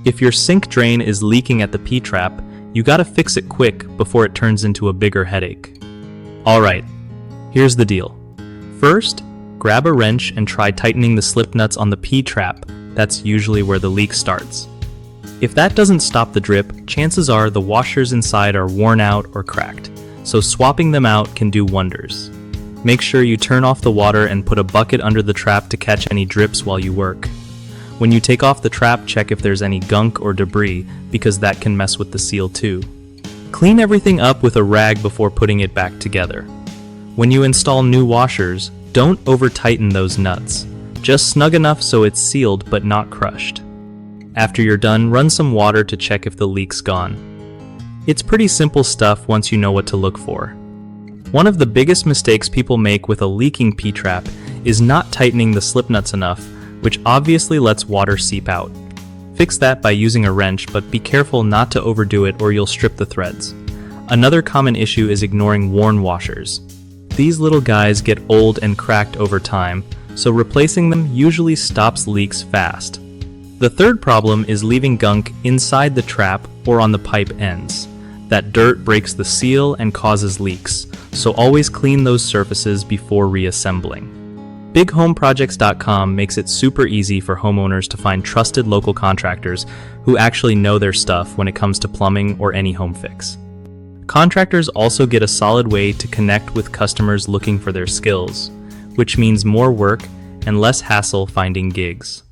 If your sink drain is leaking at the P-trap, you gotta fix it quick before it turns into a bigger headache. Alright, here's the deal. First, grab a wrench and try tightening the slip nuts on the P-trap. That's usually where the leak starts. If that doesn't stop the drip, chances are the washers inside are worn out or cracked, so swapping them out can do wonders. Make sure you turn off the water and put a bucket under the trap to catch any drips while you work. When you take off the trap, check if there's any gunk or debris, because that can mess with the seal too. Clean everything up with a rag before putting it back together. When you install new washers, don't over-tighten those nuts. Just snug enough so it's sealed but not crushed. After you're done, run some water to check if the leak's gone. It's pretty simple stuff once you know what to look for. One of the biggest mistakes people make with a leaking P-trap is not tightening the slip nuts enough, which obviously lets water seep out. Fix that by using a wrench, but be careful not to overdo it or you'll strip the threads. Another common issue is ignoring worn washers. These little guys get old and cracked over time, so replacing them usually stops leaks fast. The third problem is leaving gunk inside the trap or on the pipe ends. That dirt breaks the seal and causes leaks, so always clean those surfaces before reassembling. BigHomeProjects.com makes it super easy for homeowners to find trusted local contractors who actually know their stuff when it comes to plumbing or any home fix. Contractors also get a solid way to connect with customers looking for their skills, which means more work and less hassle finding gigs.